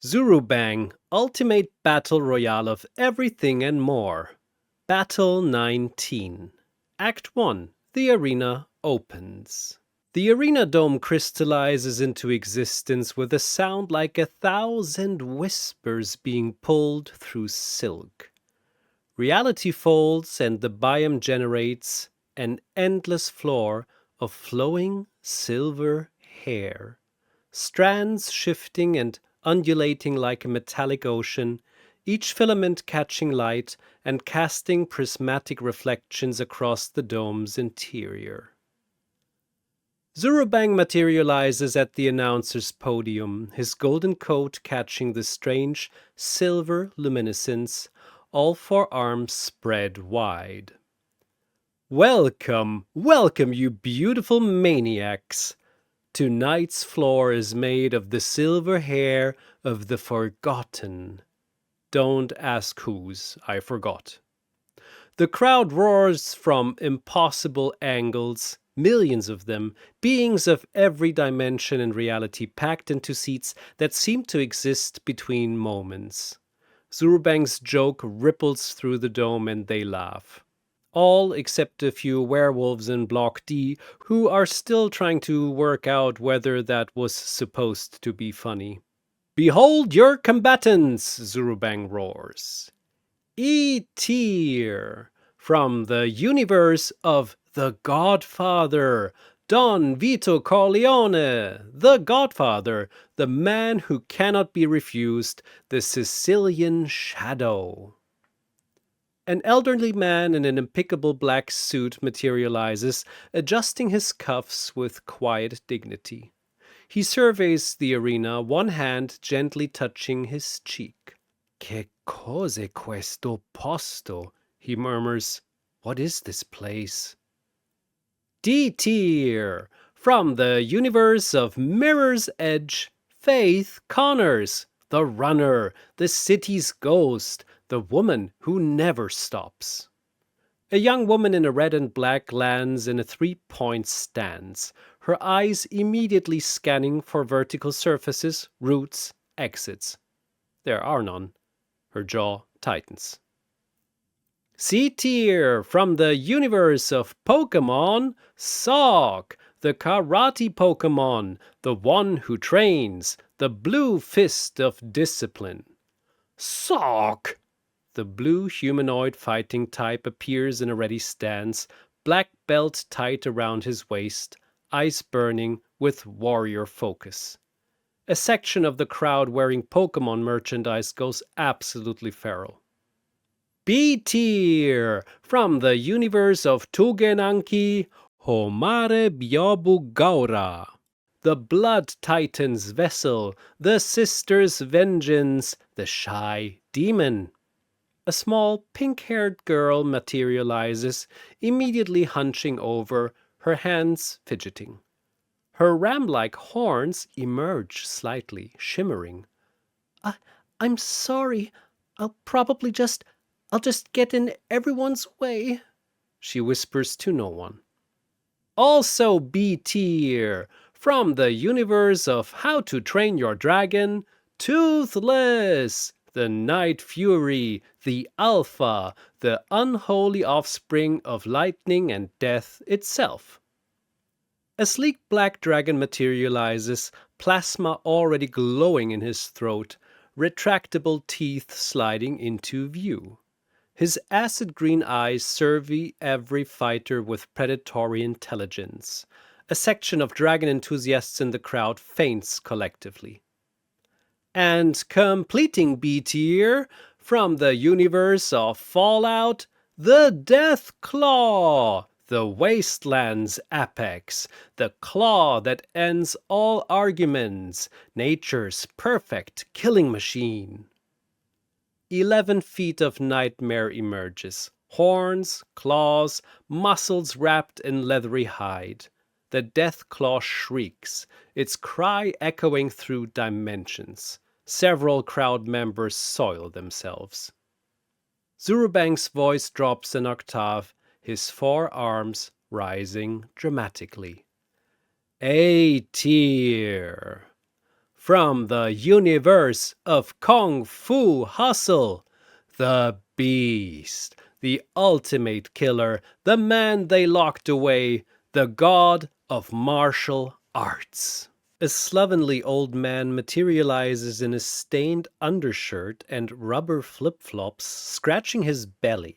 Zurubang, Ultimate Battle Royale of Everything and More. Battle 19. Act 1. The arena opens. The arena dome crystallizes into existence with a sound like 1,000 whispers being pulled through silk. Reality folds and the biome generates an endless floor of flowing silver hair, strands shifting and undulating like a metallic ocean, each filament catching light and casting prismatic reflections across the dome's interior. Zurubang materializes at the announcer's podium, his golden coat catching the strange silver luminescence, all four arms spread wide. Welcome, welcome, you beautiful maniacs! Tonight's floor is made of the silver hair of the forgotten. Don't ask whose, I forgot. The crowd roars from impossible angles, millions of them, beings of every dimension and reality packed into seats that seem to exist between moments. Zurubang's joke ripples through the dome and they laugh. All except a few werewolves in Block D who are still trying to work out whether that was supposed to be funny. Behold your combatants, Zurubang roars. E-tier, from the universe of The Godfather, Don Vito Corleone, the Godfather, the man who cannot be refused, the Sicilian Shadow. An elderly man in an impeccable black suit materializes, adjusting his cuffs with quiet dignity. He surveys the arena, one hand gently touching his cheek. Che cos'è questo posto? He murmurs. What is this place? D-tier, from the universe of Mirror's Edge, Faith Connors, the runner, the city's ghost, the woman who never stops. A young woman in a red and black lands in a 3-point stance, her eyes immediately scanning for vertical surfaces, routes, exits. There are none. Her jaw tightens. C-tier, from the universe of Pokémon, Sawk, the karate Pokémon, the one who trains, the blue fist of discipline. Sawk! The blue humanoid fighting type appears in a ready stance, black belt tight around his waist, eyes burning with warrior focus. A section of the crowd wearing Pokémon merchandise goes absolutely feral. B-tier, from the universe of Tougen Anki, Homare Byobugaura. The Blood Titan's vessel, the Sister's vengeance, the shy demon. A small pink-haired girl materializes, immediately hunching over, her hands fidgeting. Her ram-like horns emerge slightly, shimmering. I'm sorry. I'll just get in everyone's way, she whispers to no one. Also B-tier, from the universe of How to Train Your Dragon, Toothless, the Night Fury, the Alpha, the unholy offspring of lightning and death itself. A sleek black dragon materializes, plasma already glowing in his throat, retractable teeth sliding into view. His acid green eyes survey every fighter with predatory intelligence. A section of dragon enthusiasts in the crowd faints collectively. And completing B-tier, from the universe of Fallout, the Deathclaw, the Wasteland's apex, the claw that ends all arguments, nature's perfect killing machine. 11 feet of nightmare emerges, horns, claws, muscles wrapped in leathery hide. The Deathclaw shrieks, its cry echoing through dimensions. Several crowd members soil themselves. Zurubang's voice drops an octave, his forearms rising dramatically. A-tier. From the universe of Kung Fu Hustle, the Beast, the ultimate killer, the man they locked away, the god of martial arts. A slovenly old man materializes in a stained undershirt and rubber flip-flops, scratching his belly.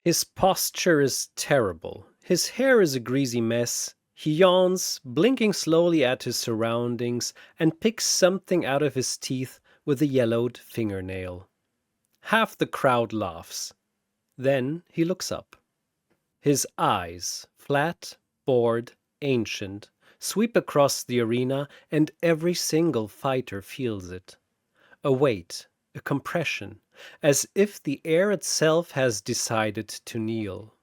His posture is terrible. His hair is a greasy mess. He yawns, blinking slowly at his surroundings, and picks something out of his teeth with a yellowed fingernail. Half the crowd laughs. Then he looks up. His eyes, flat, bored, ancient, sweep across the arena, and every single fighter feels it. A weight, a compression, as if the air itself has decided to kneel.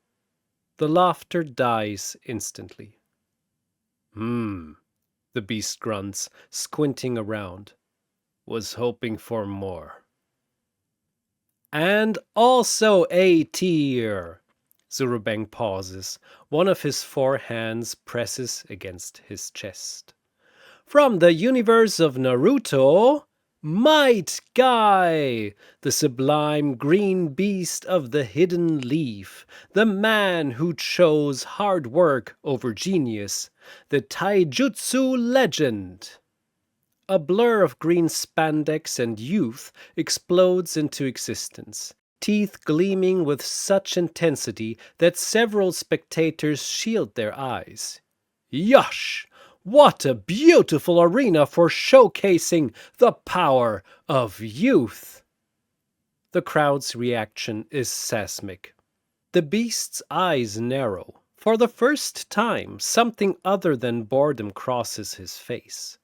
The laughter dies instantly. The beast grunts, squinting around. Was hoping for more. And also A tier. Zurubang pauses. One of his four hands presses against his chest. From the universe of Naruto, Might Guy, the sublime green beast of the hidden leaf, the man who chose hard work over genius, the taijutsu legend. A blur of green spandex and youth explodes into existence, teeth gleaming with such intensity that several spectators shield their eyes. Yosh! What a beautiful arena for showcasing the power of youth! The crowd's reaction is seismic. The beast's eyes narrow. For the first time, something other than boredom crosses his face.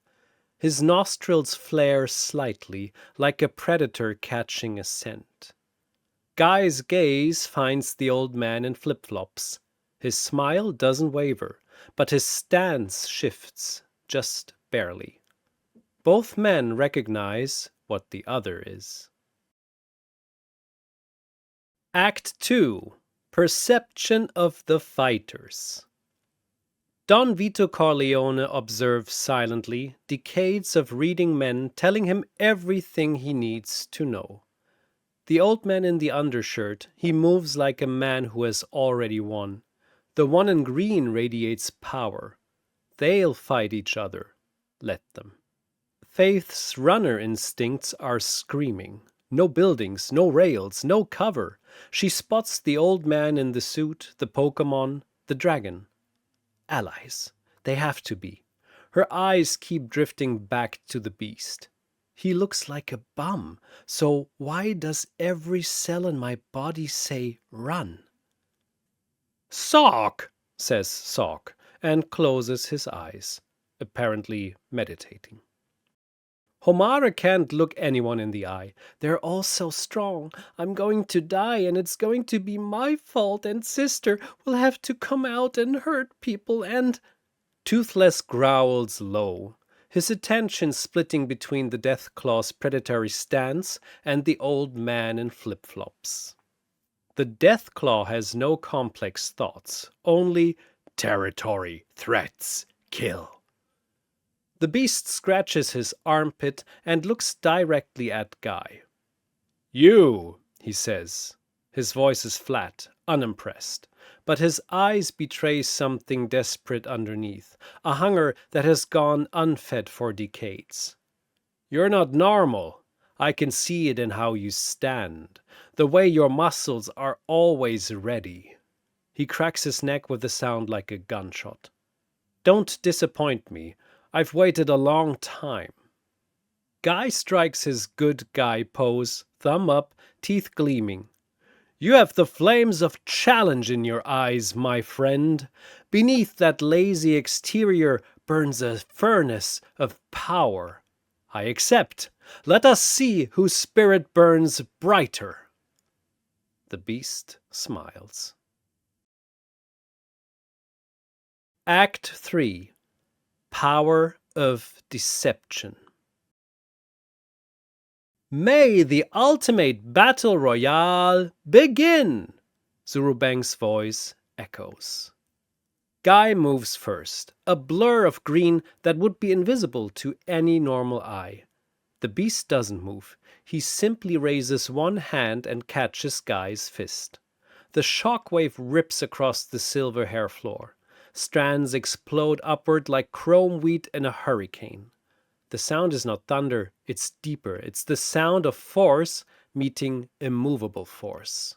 His nostrils flare slightly, like a predator catching a scent. Guy's gaze finds the old man in flip-flops. His smile doesn't waver, but his stance shifts, just barely. Both men recognize what the other is. Act 2. Perception of the fighters. Don Vito Corleone observes silently, decades of reading men telling him everything he needs to know. The old man in the undershirt, he moves like a man who has already won. The one in green radiates power. They'll fight each other. Let them. Faith's runner instincts are screaming. No buildings, no rails, no cover. She spots the old man in the suit, the Pokémon, the dragon. Allies. They have to be. Her eyes keep drifting back to the beast. He looks like a bum, so why does every cell in my body say run? Sawk, says Sawk, and closes his eyes, apparently meditating. Homare can't look anyone in the eye. They're all so strong. I'm going to die, and it's going to be my fault, and sister will have to come out and hurt people, and... Toothless growls low, his attention splitting between the Deathclaw's predatory stance and the old man in flip-flops. The Deathclaw has no complex thoughts, only territory, threats, kill. The beast scratches his armpit and looks directly at Guy. You, he says. His voice is flat, unimpressed, but his eyes betray something desperate underneath, a hunger that has gone unfed for decades. You're not normal. I can see it in how you stand, the way your muscles are always ready. He cracks his neck with a sound like a gunshot. Don't disappoint me. I've waited a long time. Guy strikes his good guy pose, thumb up, teeth gleaming. You have the flames of challenge in your eyes, my friend. Beneath that lazy exterior burns a furnace of power. I accept. Let us see whose spirit burns brighter. The beast smiles. Act 3. Power of Deception. May the ultimate battle royale begin! Zurubang's voice echoes. Guy moves first, a blur of green that would be invisible to any normal eye. The beast doesn't move. He simply raises one hand and catches Guy's fist. The shockwave rips across the silver hair floor. Strands explode upward like chrome wheat in a hurricane. The sound is not thunder, it's deeper. It's the sound of force meeting immovable force.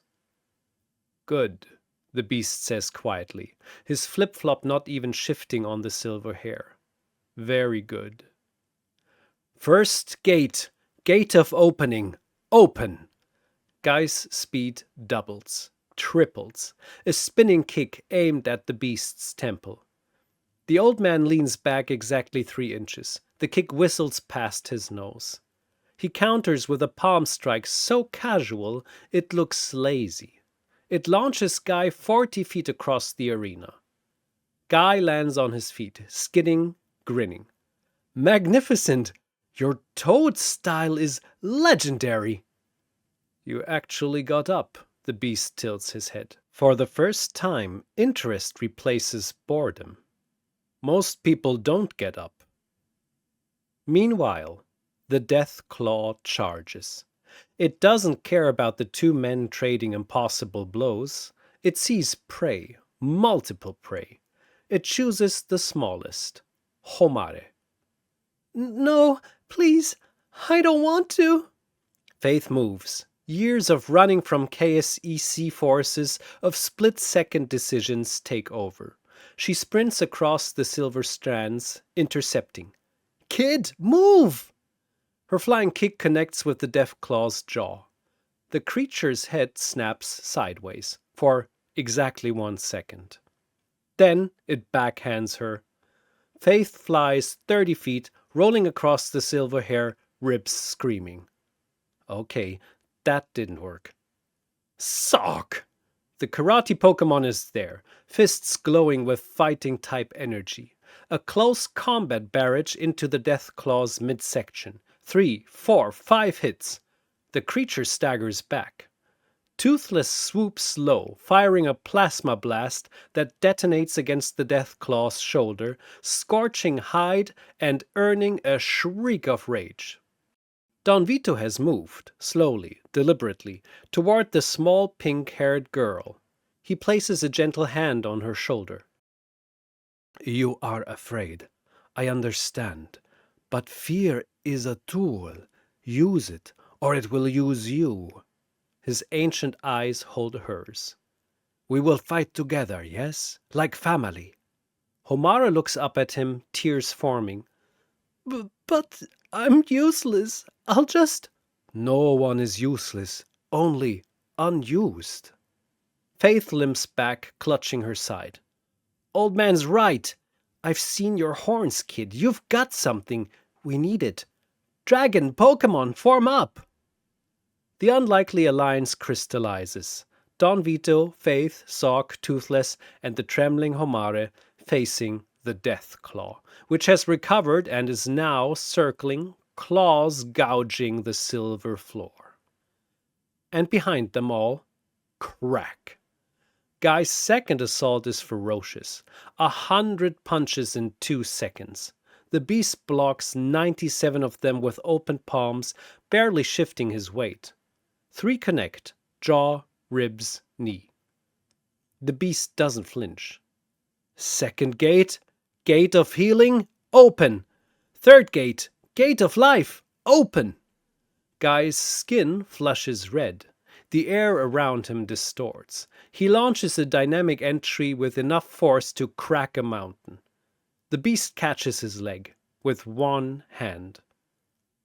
Good, the beast says quietly, his flip-flop not even shifting on the silver hair. Very good. First gate, gate of opening, open! Guy's speed doubles, triples, a spinning kick aimed at the beast's temple. The old man leans back exactly 3 inches. The kick whistles past his nose. He counters with a palm strike so casual it looks lazy. It launches Guy 40 feet across the arena. Guy lands on his feet, skidding, grinning. Magnificent! Your toad style is legendary! You actually got up, the beast tilts his head. For the first time, interest replaces boredom. Most people don't get up. Meanwhile, the Deathclaw charges. It doesn't care about the 2 men trading impossible blows. It sees prey, multiple prey. It chooses the smallest, Homare. No, please, I don't want to. Faith moves. Years of running from KSEC forces, of split-second decisions take over. She sprints across the silver strands, intercepting. Kid, move! Her flying kick connects with the Deathclaw's jaw. The creature's head snaps sideways for exactly 1 second. Then it backhands her. Faith flies 30 feet, rolling across the silver hair, ribs screaming. Okay, that didn't work. Sawk! The karate Pokémon is there, fists glowing with fighting-type energy. A close combat barrage into the Deathclaw's midsection. 3, 4, 5 hits. The creature staggers back. Toothless swoops low, firing a plasma blast that detonates against the Deathclaw's shoulder, scorching hide and earning a shriek of rage. Don Vito has moved, slowly, deliberately, toward the small pink-haired girl. He places a gentle hand on her shoulder. You are afraid. I understand. But fear is a tool. Use it, or it will use you. His ancient eyes hold hers. We will fight together, yes? Like family. Homare looks up at him, tears forming. But I'm useless. I'll just... No one is useless, only unused. Faith limps back, clutching her side. Old man's right. I've seen your horns, kid. You've got something. We need it. Dragon, Pokémon, form up! The unlikely alliance crystallizes. Don Vito, Faith, Sawk, Toothless, and the trembling Homare facing the Deathclaw, which has recovered and is now circling, claws gouging the silver floor. And behind them all, crack. Guy's second assault is ferocious. 100 punches in 2 seconds. The beast blocks 97 of them with open palms, barely shifting his weight. 3 connect, jaw, ribs, knee. The beast doesn't flinch. Second gate, gate of healing, open. Third gate, gate of life, open. Guy's skin flushes red. The air around him distorts. He launches a dynamic entry with enough force to crack a mountain. The beast catches his leg with 1 hand.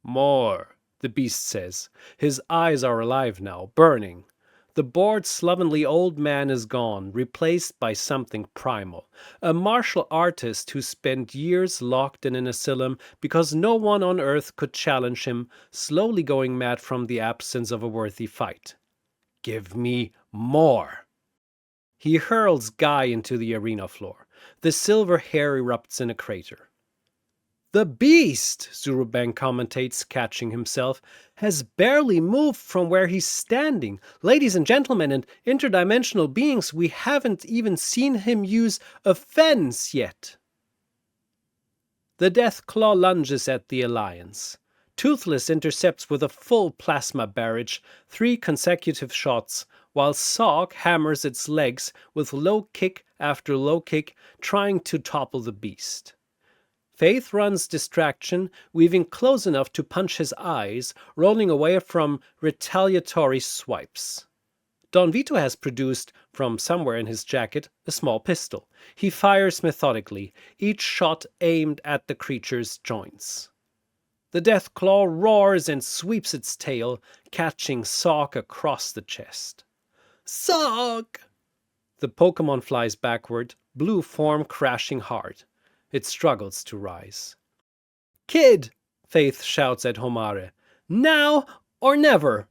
More, the beast says. His eyes are alive now, burning. The bored, slovenly old man is gone, replaced by something primal. A martial artist who spent years locked in an asylum because no one on Earth could challenge him, slowly going mad from the absence of a worthy fight. Give me more. He hurls Guy into the arena floor. The silver hair erupts in a crater. "The beast," Zurubang commentates, catching himself, "has barely moved from where he's standing. Ladies and gentlemen and interdimensional beings, we haven't even seen him use a fence yet." The Deathclaw lunges at the Alliance. Toothless intercepts with a full plasma barrage 3 consecutive shots, while Sawk hammers its legs with low kick after low kick, trying to topple the beast. Faith runs distraction, weaving close enough to punch his eyes, rolling away from retaliatory swipes. Don Vito has produced, from somewhere in his jacket, a small pistol. He fires methodically, each shot aimed at the creature's joints. The Deathclaw roars and sweeps its tail, catching Sawk across the chest. "Sawk!" The Pokémon flies backward, blue form crashing hard. It struggles to rise. "Kid!" Faith shouts at Homare. "Now or never!"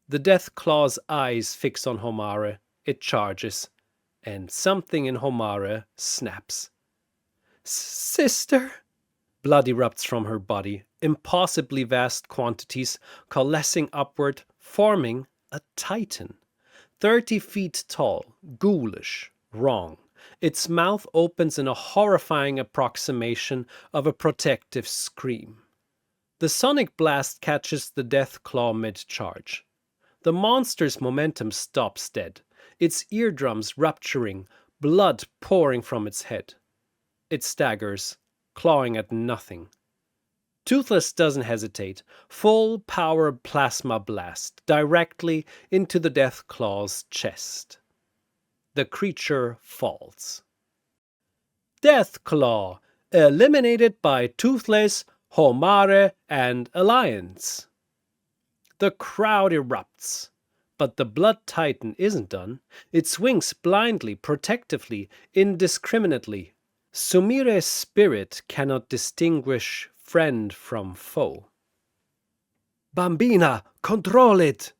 The Deathclaw's eyes fix on Homare. It charges, and something in Homare snaps. "Sister!" Blood erupts from her body, impossibly vast quantities coalescing upward, forming a titan. 30 feet tall, ghoulish, wrong. Its mouth opens in a horrifying approximation of a protective scream. The sonic blast catches the Deathclaw mid-charge. The monster's momentum stops dead, its eardrums rupturing, blood pouring from its head. It staggers, clawing at nothing. Toothless doesn't hesitate. Full power plasma blast directly into the Deathclaw's chest. The creature falls. Deathclaw, eliminated by Toothless, Homare, and Alliance. The crowd erupts. But the Blood Titan isn't done. It swings blindly, protectively, indiscriminately. Sumire's spirit cannot distinguish friend from foe. "Bambina, control it!"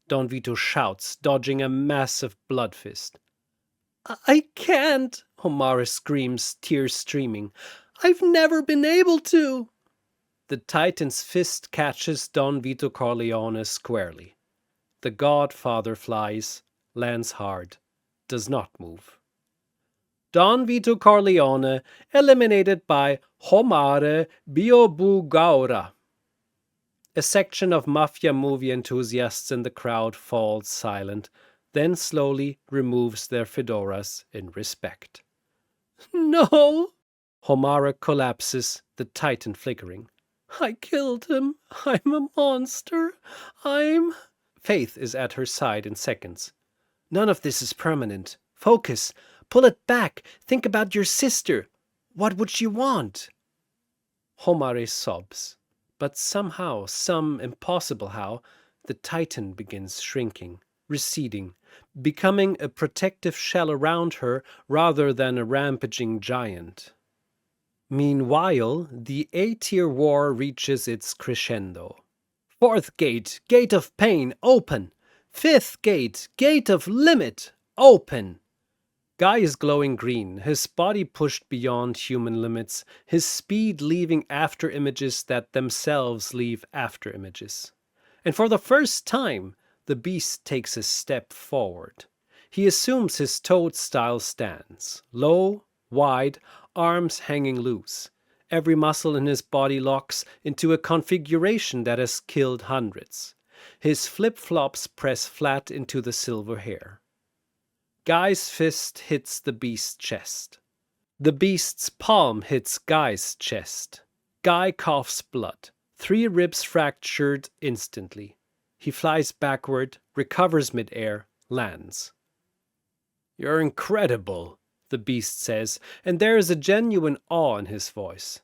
Don Vito shouts, dodging a massive blood fist. "I can't," Homare screams, tears streaming. "I've never been able to." The Titan's fist catches Don Vito Corleone squarely. The Godfather flies, lands hard, does not move. Don Vito Corleone eliminated by Homare Byobugaura. A section of mafia movie enthusiasts in the crowd falls silent, then slowly removes their fedoras in respect. "No!" Homare collapses, the Titan flickering. "I killed him. I'm a monster. I'm..." Faith is at her side in seconds. "None of this is permanent. Focus. Pull it back. Think about your sister. What would she want?" Homare sobs. But somehow, some impossible how, the Titan begins shrinking, receding, becoming a protective shell around her rather than a rampaging giant. Meanwhile, the A-tier war reaches its crescendo. 4th gate, gate of pain, open. 5th gate, gate of limit, open. Guy is glowing green, his body pushed beyond human limits, his speed leaving after images that themselves leave after images. And for the first time, the beast takes a step forward. He assumes his toad-style stance, low, wide, arms hanging loose. Every muscle in his body locks into a configuration that has killed hundreds. His flip-flops press flat into the silver hair. Guy's fist hits the beast's chest. The beast's palm hits Guy's chest. Guy coughs blood. 3 ribs fractured instantly. He flies backward, recovers midair, lands. "You're incredible," the beast says, and there is a genuine awe in his voice.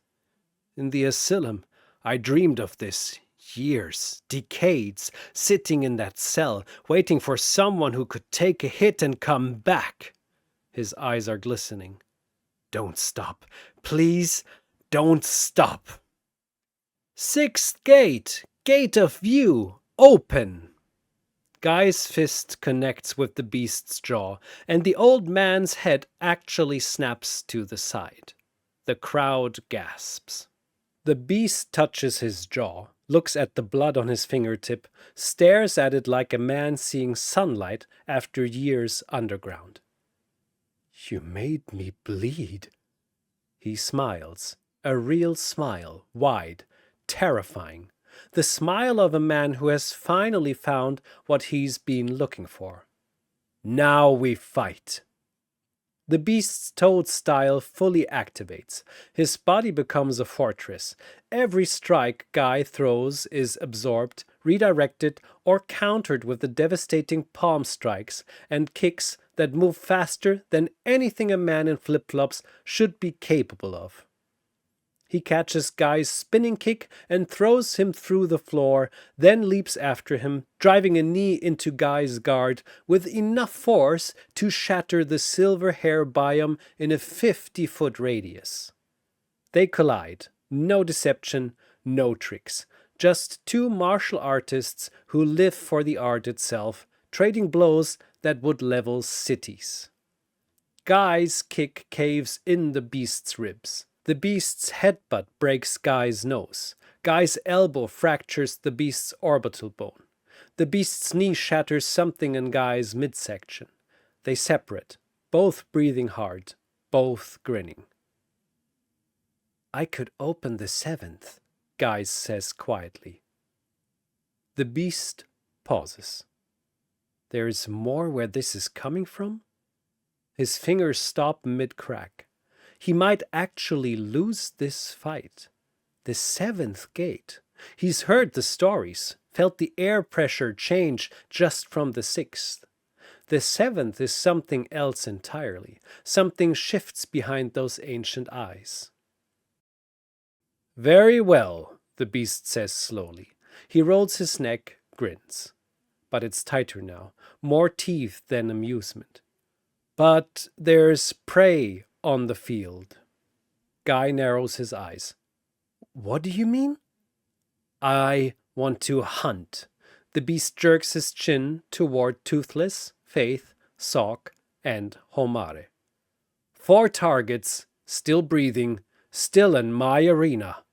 "In the asylum, I dreamed of this. Years, decades, sitting in that cell, waiting for someone who could take a hit and come back." His eyes are glistening. "Don't stop. Please, don't stop." 6th gate, gate of view, open. Guy's fist connects with the beast's jaw, and the old man's head actually snaps to the side. The crowd gasps. The beast touches his jaw, looks at the blood on his fingertip, stares at it like a man seeing sunlight after years underground. "You made me bleed." He smiles, a real smile, wide, terrifying. The smile of a man who has finally found what he's been looking for. "Now we fight." The beast's toad style fully activates. His body becomes a fortress. Every strike Guy throws is absorbed, redirected, or countered with the devastating palm strikes and kicks that move faster than anything a man in flip-flops should be capable of. He catches Guy's spinning kick and throws him through the floor, then leaps after him, driving a knee into Guy's guard with enough force to shatter the silver hair biome in a 50-foot radius. They collide. No deception, no tricks. Just two martial artists who live for the art itself, trading blows that would level cities. Guy's kick caves in the beast's ribs. The beast's headbutt breaks Guy's nose. Guy's elbow fractures the beast's orbital bone. The beast's knee shatters something in Guy's midsection. They separate, both breathing hard, both grinning. "I could open the seventh," Guy says quietly. The beast pauses. There is more where this is coming from? His fingers stop mid-crack. He might actually lose this fight. The seventh gate. He's heard the stories, felt the air pressure change just from the sixth. The seventh is something else entirely. Something shifts behind those ancient eyes. "Very well," the beast says slowly. He rolls his neck, grins. But it's tighter now, more teeth than amusement. "But there's prey on the field." Guy narrows his eyes. "What do you mean?" "I want to hunt." The beast jerks his chin toward Toothless, Faith, Sawk, and Homare. 4 targets, still breathing, still in my arena.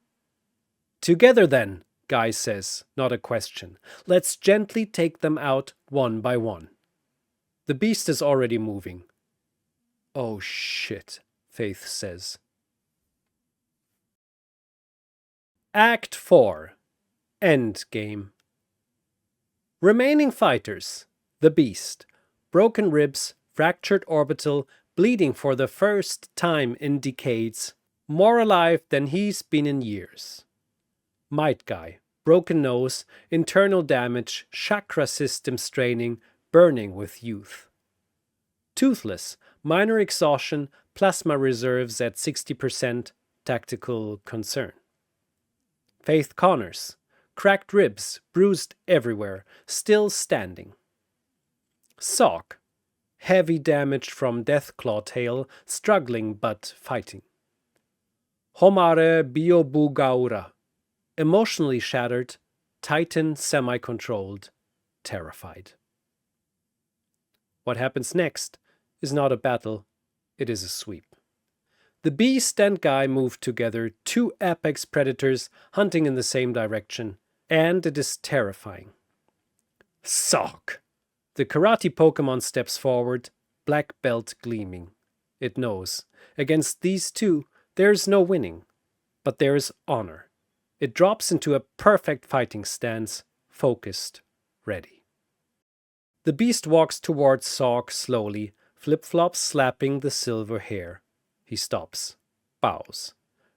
"Together then," Guy says, not a question. "Let's gently take them out one by one." The beast is already moving. "Oh shit," Faith says. Act 4. Endgame. Remaining fighters. The beast. Broken ribs, fractured orbital, bleeding for the first time in decades. More alive than he's been in years. Might Guy. Broken nose, internal damage, chakra system straining, burning with youth. Toothless. Minor exhaustion, plasma reserves at 60%, tactical concern. Faith Connors. Cracked ribs, bruised everywhere, still standing. Sawk. Heavy damage from Deathclaw tail, struggling but fighting. Homare Byobugaura. Emotionally shattered, Titan semi-controlled, terrified. What happens next is not a battle, it is a sweep. The beast and Guy move together, 2 apex predators hunting in the same direction, and it is terrifying. Sawk! The karate Pokémon steps forward, black belt gleaming. It knows. Against these two, there is no winning, but there is honor. It drops into a perfect fighting stance, focused, ready. The beast walks towards Sawk slowly, flip-flops slapping the silver hair. He stops, bows.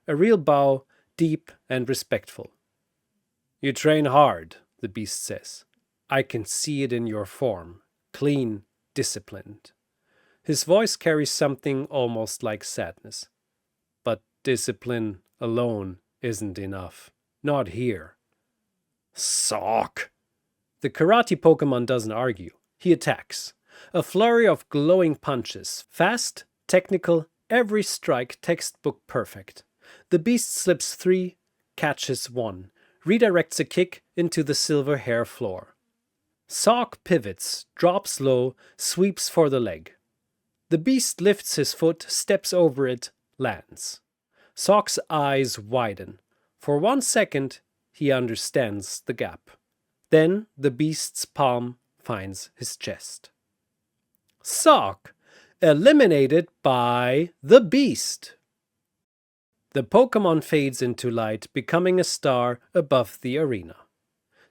A real bow, deep and respectful. "You train hard," the beast says. "I can see it in your form, clean, disciplined." His voice carries something almost like sadness. "But discipline alone isn't enough. Not here." Sawk! The karate Pokémon doesn't argue. He attacks. A flurry of glowing punches. Fast, technical, every strike textbook perfect. The beast slips 3, catches 1, redirects a kick into the silver hair floor. Sawk pivots, drops low, sweeps for the leg. The beast lifts his foot, steps over it, lands. Sawk's eyes widen. For 1 second, he understands the gap. Then the beast's palm finds his chest. Sawk, eliminated by the beast. The Pokémon fades into light, becoming a star above the arena.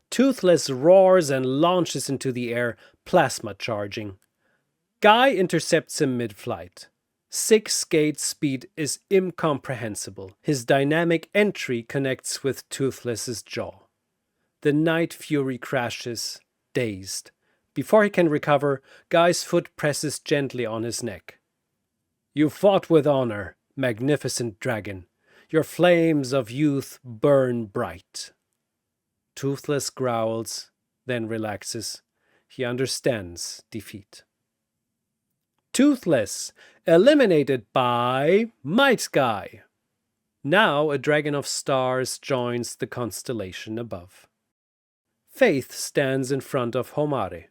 Toothless roars and launches into the air, plasma charging. Guy intercepts him mid-flight. 6 gate speed is incomprehensible. His dynamic entry connects with Toothless's jaw. The Night Fury crashes, dazed. Before he can recover, Guy's foot presses gently on his neck. You fought with honor, magnificent dragon. Your flames of youth burn bright. Toothless growls, then relaxes. He understands defeat. Toothless, eliminated by Might Guy. Now a dragon of stars joins the constellation above. Faith stands in front of Homare.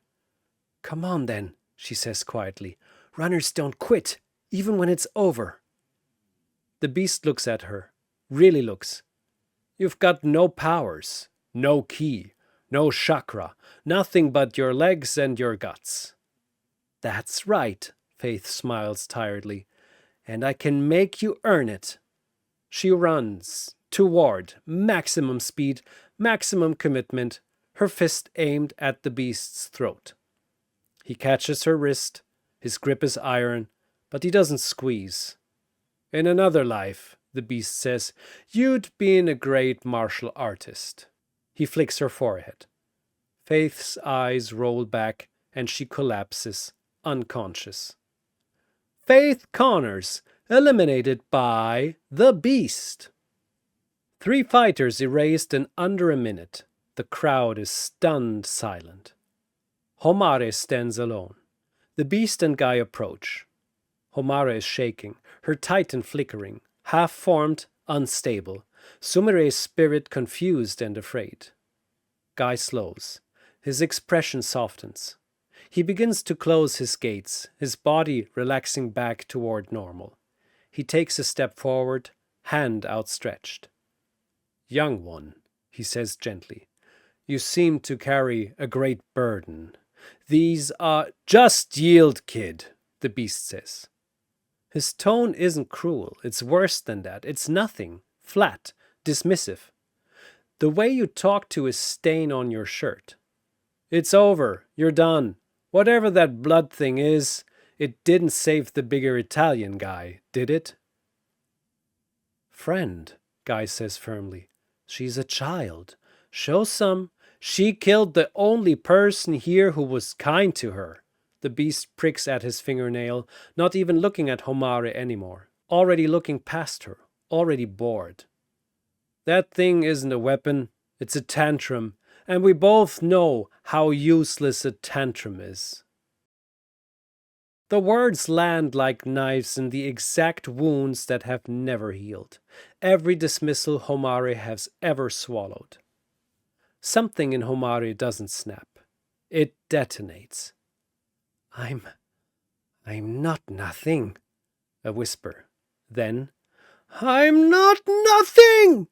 Come on then, she says quietly. Runners don't quit, even when it's over. The beast looks at her, really looks. You've got no powers, no ki, no chakra, nothing but your legs and your guts. That's right, Faith smiles tiredly, and I can make you earn it. She runs toward maximum speed, maximum commitment, her fist aimed at the beast's throat. He catches her wrist, his grip is iron, but he doesn't squeeze. In another life, the beast says, you'd been a great martial artist. He flicks her forehead. Faith's eyes roll back and she collapses, unconscious. Faith Connors, eliminated by the beast. 3 fighters erased in under a minute. The crowd is stunned silent. Homare stands alone. The beast and Guy approach. Homare is shaking, her titan flickering, half-formed, unstable. Sumire's spirit confused and afraid. Guy slows. His expression softens. He begins to close his gates, his body relaxing back toward normal. He takes a step forward, hand outstretched. Young one, he says gently, you seem to carry a great burden. These are... Just yield, kid, the beast says. His tone isn't cruel, it's worse than that. It's nothing, flat, dismissive. The way you talk to his stain on your shirt. It's over, you're done. Whatever that blood thing is, it didn't save the bigger Italian guy, did it? Friend, Guy says firmly, she's a child. Show some. She killed the only person here who was kind to her. The beast pricks at his fingernail, not even looking at Homare anymore. Already looking past her, already bored. That thing isn't a weapon, it's a tantrum, and we both know how useless a tantrum is. The words land like knives in the exact wounds that have never healed. Every dismissal Homare has ever swallowed. Something in Homare doesn't snap. It detonates. I'm not nothing, a whisper. Then, I'm not nothing!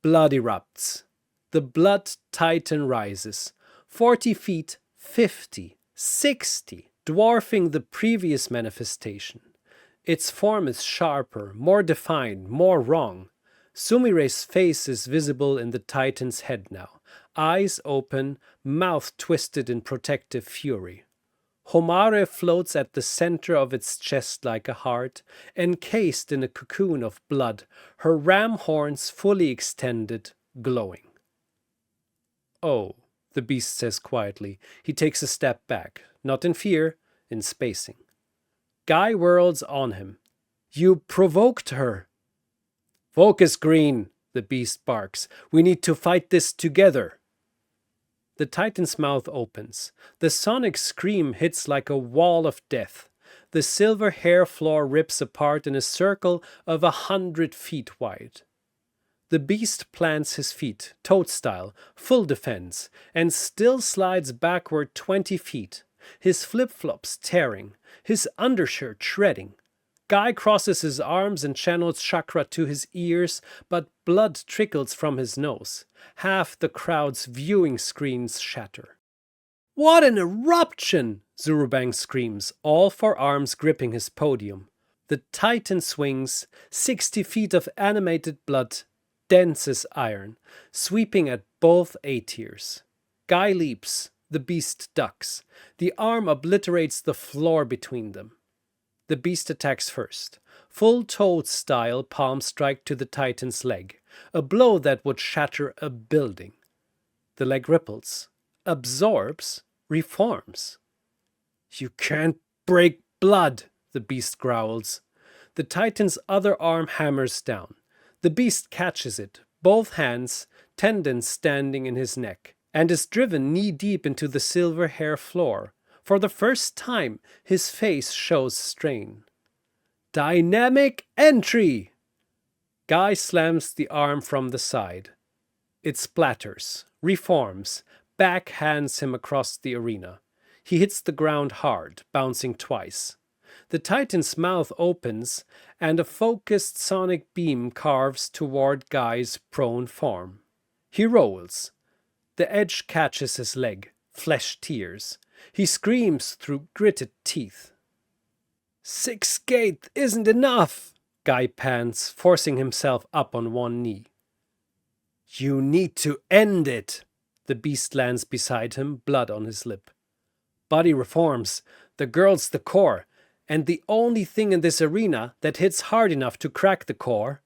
Blood erupts. The blood titan rises. 40 feet, 50, 60, dwarfing the previous manifestation. Its form is sharper, more defined, more wrong. Sumire's face is visible in the titan's head now. Eyes open, mouth twisted in protective fury. Homare floats at the center of its chest like a heart, encased in a cocoon of blood, her ram horns fully extended, glowing. Oh, the beast says quietly. He takes a step back, not in fear, in spacing. Guy whirls on him. You provoked her. Focus, Green, the beast barks. We need to fight this together. The titan's mouth opens. The sonic scream hits like a wall of death. The silver hair floor rips apart in a circle of 100 feet wide. The beast plants his feet, toad-style, full defense, and still slides backward 20 feet, his flip-flops tearing, his undershirt shredding. Guy crosses his arms and channels chakra to his ears, but blood trickles from his nose. Half the crowd's viewing screens shatter. What an eruption! Zurubang screams, all four arms gripping his podium. The Titan swings, 60 feet of animated blood, dense as iron, sweeping at both A-tiers. Guy leaps, the beast ducks. The arm obliterates the floor between them. The beast attacks first. Full toad style palm strike to the Titan's leg, a blow that would shatter a building. The leg ripples, absorbs, reforms. You can't break blood, the beast growls. The Titan's other arm hammers down. The beast catches it, both hands, tendons standing in his neck, and is driven knee-deep into the silver hair floor. For the first time, his face shows strain. Dynamic entry! Guy slams the arm from the side. It splatters, reforms, backhands him across the arena. He hits the ground hard, bouncing twice. The Titan's mouth opens, and a focused sonic beam carves toward Guy's prone form. He rolls. The edge catches his leg, flesh tears. He screams through gritted teeth. 6 gate isn't enough, Guy pants, forcing himself up on one knee. You need to end it. The beast lands beside him, blood on his lip. Body reforms. The girl's the core, and the only thing in this arena that hits hard enough to crack the core,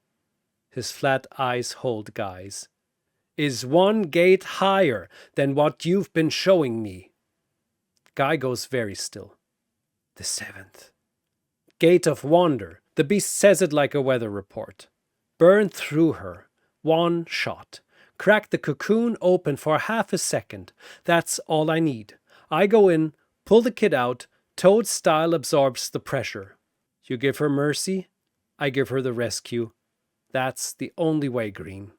his flat eyes hold Guy's, is 1 gate higher than what you've been showing me. Guy goes very still. The 7th. Gate of Wonder. The beast says it like a weather report. Burn through her. 1 shot. Crack the cocoon open for half a second. That's all I need. I go in, pull the kid out, Toad style absorbs the pressure. You give her mercy, I give her the rescue. That's the only way, Green.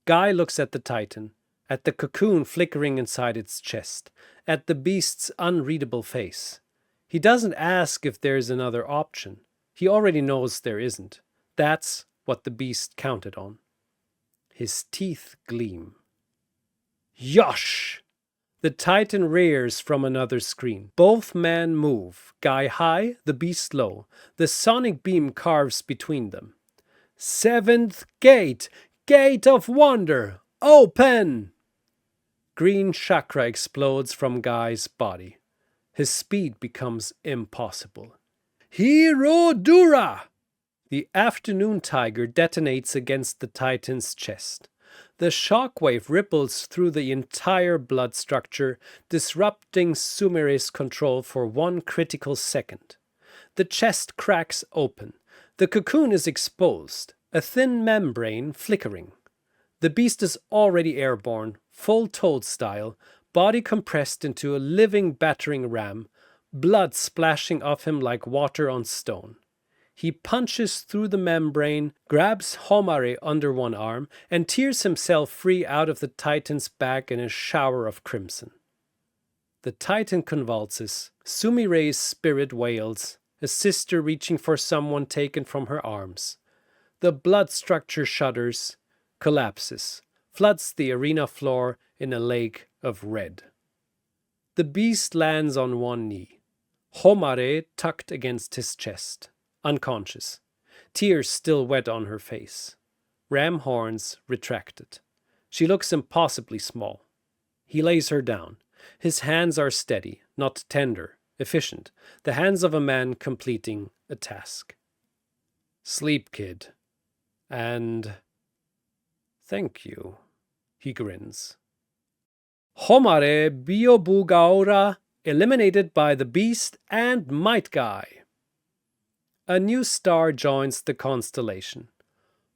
Guy looks at the Titan, at the cocoon flickering inside its chest, at the beast's unreadable face. He doesn't ask if there's another option. He already knows there isn't. That's what the beast counted on. His teeth gleam. Yosh! The Titan rears from another screen. Both men move. Guy high, the beast low. The sonic beam carves between them. 7th gate! Gate of Wonder! Open! Green chakra explodes from Guy's body. His speed becomes impossible. Hero Dura! The afternoon tiger detonates against the Titan's chest. The shockwave ripples through the entire blood structure, disrupting Sumere's control for 1 critical second. The chest cracks open. The cocoon is exposed, a thin membrane flickering. The beast is already airborne, full toad style, body compressed into a living battering ram, blood splashing off him like water on stone. He punches through the membrane, grabs Homare under one arm, and tears himself free out of the Titan's back in a shower of crimson. The Titan convulses. Sumire's spirit wails, a sister reaching for someone taken from her arms. The blood structure shudders, collapses, floods the arena floor in a lake of red. The beast lands on one knee, Homare tucked against his chest, unconscious, tears still wet on her face. Ram horns retracted. She looks impossibly small. He lays her down. His hands are steady, not tender, efficient, the hands of a man completing a task. Sleep, kid. And thank you, he grins. Homare Byobugaura eliminated by the beast and Might Guy. A new star joins the constellation.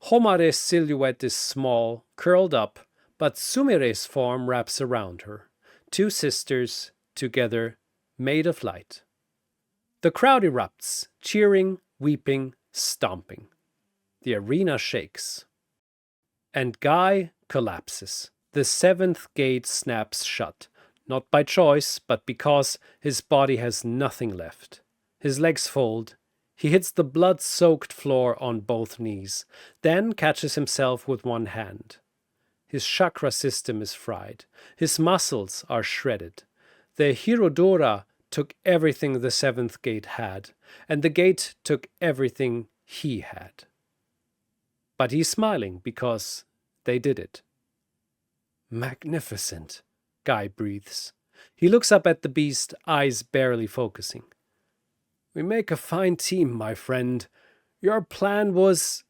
Homare's silhouette is small, curled up, but Sumire's form wraps around her. 2 sisters, together, made of light. The crowd erupts, cheering, weeping, stomping. The arena shakes. And Guy collapses. The 7th gate snaps shut, not by choice, but because his body has nothing left. His legs fold. He hits the blood-soaked floor on both knees, then catches himself with one hand. His chakra system is fried. His muscles are shredded. The Hirodora took everything the seventh gate had, and the gate took everything he had. But he's smiling because they did it. Magnificent, Guy breathes. He looks up at the beast, eyes barely focusing. We make a fine team, my friend. Your plan was...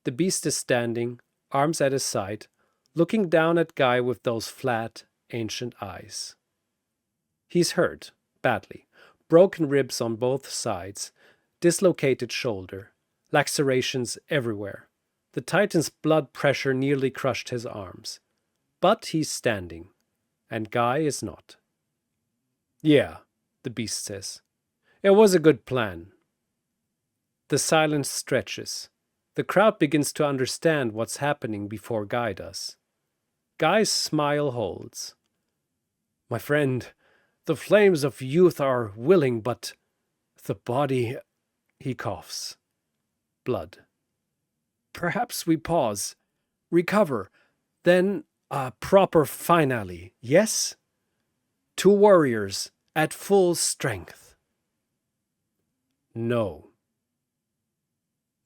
The beast is standing, arms at his side, looking down at Guy with those flat, ancient eyes. He's hurt, badly. Broken ribs on both sides, dislocated shoulder, lacerations everywhere. The Titan's blood pressure nearly crushed his arms. But he's standing, and Guy is not. Yeah, the beast says. It was a good plan. The silence stretches. The crowd begins to understand what's happening before Guy does. Guy's smile holds. My friend, the flames of youth are willing, but the body... He coughs. Blood. Perhaps we pause, recover, then a proper finale, yes? Two warriors at full strength. No.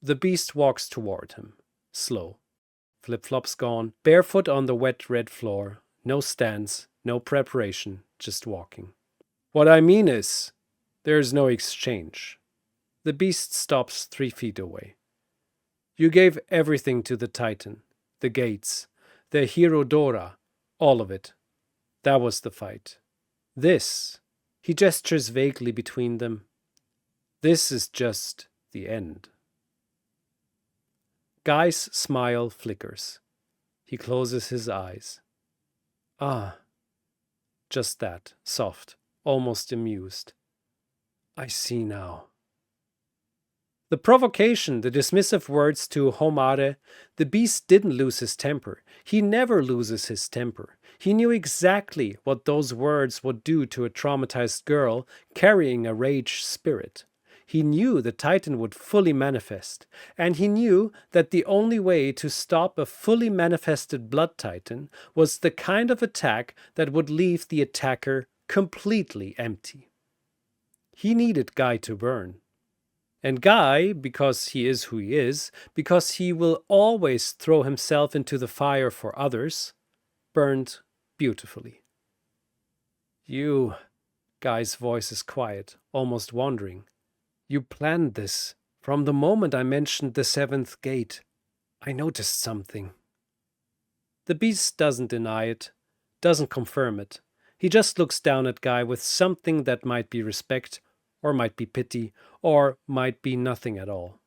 The beast walks toward him, slow. Flip-flops gone, barefoot on the wet red floor, no stance, no preparation, just walking. What I mean is, there's no exchange. The beast stops 3 feet away. You gave everything to the Titan, the gates, the Hirodora, all of it. That was the fight. This, he gestures vaguely between them. This is just the end. Guy's smile flickers. He closes his eyes. Ah, just that, soft, almost amused. I see now. The provocation, the dismissive words to Homare, the beast didn't lose his temper. He never loses his temper. He knew exactly what those words would do to a traumatized girl carrying a rage spirit. He knew the Titan would fully manifest, and he knew that the only way to stop a fully manifested Blood Titan was the kind of attack that would leave the attacker completely empty. He needed Guy to burn. And Guy, because he is who he is, because he will always throw himself into the fire for others, burned beautifully. You, Guy's voice is quiet, almost wandering. You planned this. From the moment I mentioned the seventh gate, I noticed something. The beast doesn't deny it, doesn't confirm it. He just looks down at Guy with something that might be respect, or might be pity, or might be nothing at all.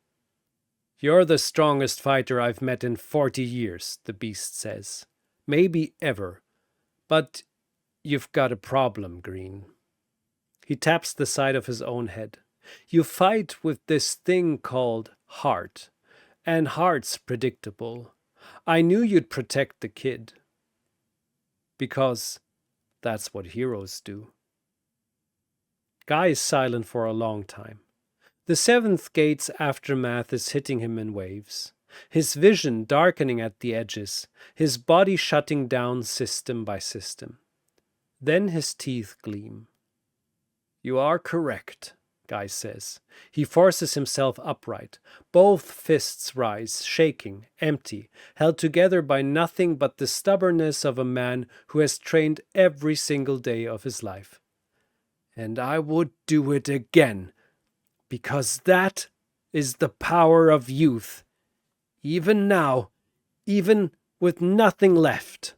You're the strongest fighter I've met in 40 years, the beast says. Maybe ever. But you've got a problem, Green. He taps the side of his own head. You fight with this thing called heart, and heart's predictable. I knew you'd protect the kid. Because that's what heroes do. Guy is silent for a long time. The seventh gate's aftermath is hitting him in waves. His vision darkening at the edges, his body shutting down system by system. Then his teeth gleam. You are correct, Guy says. He forces himself upright. Both fists rise, shaking, empty, held together by nothing but the stubbornness of a man who has trained every single day of his life. And I would do it again, because that is the power of youth. Even now, even with nothing left.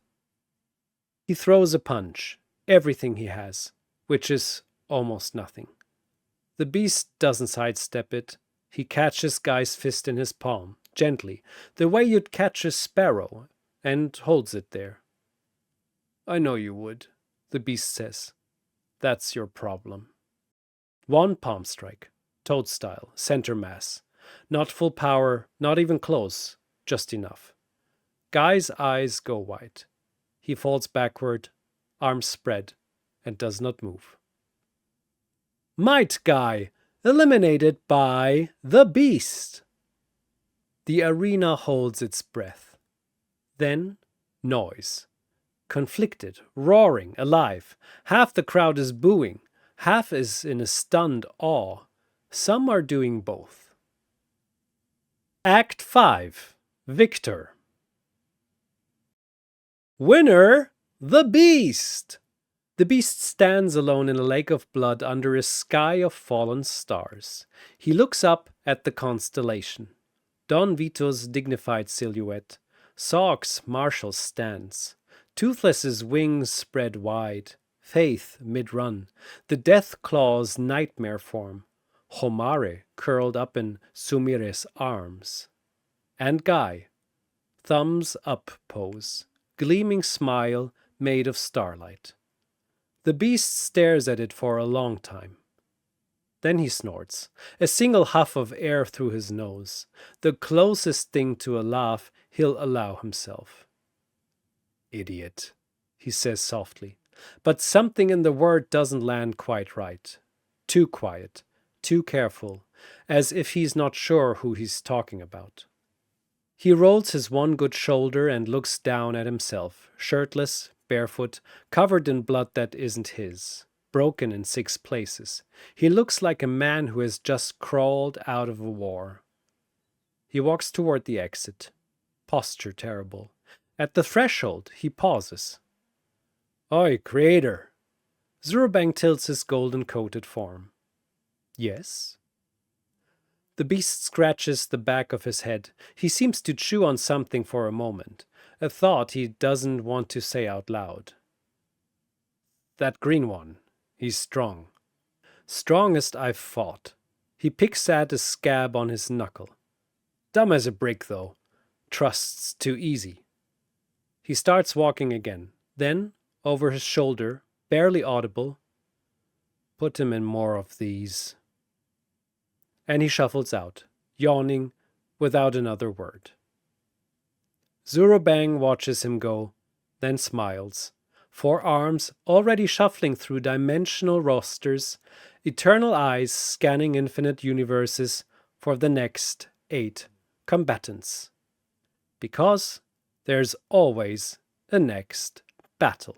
He throws a punch, everything he has, which is almost nothing. The beast doesn't sidestep it. He catches Guy's fist in his palm, gently, the way you'd catch a sparrow, and holds it there. I know you would, the beast says. That's your problem. One palm strike, toad style, center mass. Not full power, not even close, just enough. Guy's eyes go wide. He falls backward, arms spread, and does not move. Might Guy, eliminated by the Beast. The arena holds its breath. Then, noise. Conflicted, roaring, alive. Half the crowd is booing, half is in a stunned awe. Some are doing both. Act 5. Victor. Winner, the Beast! The Beast stands alone in a lake of blood under a sky of fallen stars. He looks up at the constellation. Don Vito's dignified silhouette. Sawk's martial stance. Toothless's wings spread wide. Faith mid-run. The Deathclaw's nightmare form. Homare curled up in Sumire's arms. And Guy. Thumbs up pose. Gleaming smile made of starlight. The Beast stares at it for a long time. Then he snorts, a single huff of air through his nose, the closest thing to a laugh he'll allow himself. Idiot, he says softly, but something in the word doesn't land quite right. Too quiet, too careful, as if he's not sure who he's talking about. He rolls his one good shoulder and looks down at himself, shirtless, barefoot, covered in blood that isn't his, broken in 6 places. He looks like a man who has just crawled out of a war. He walks toward the exit, posture terrible. At the threshold, he pauses. Oi, creator! Zurubang tilts his golden-coated form. Yes? The Beast scratches the back of his head. He seems to chew on something for a moment, a thought he doesn't want to say out loud. That green one, he's strong. Strongest I've fought. He picks at a scab on his knuckle. Dumb as a brick, though. Trusts too easy. He starts walking again. Then, over his shoulder, barely audible, put him in more of these. And he shuffles out, yawning, without another word. Zurubang watches him go, then smiles. 4 arms already shuffling through dimensional rosters, eternal eyes scanning infinite universes for the next 8 combatants. Because there's always a next battle.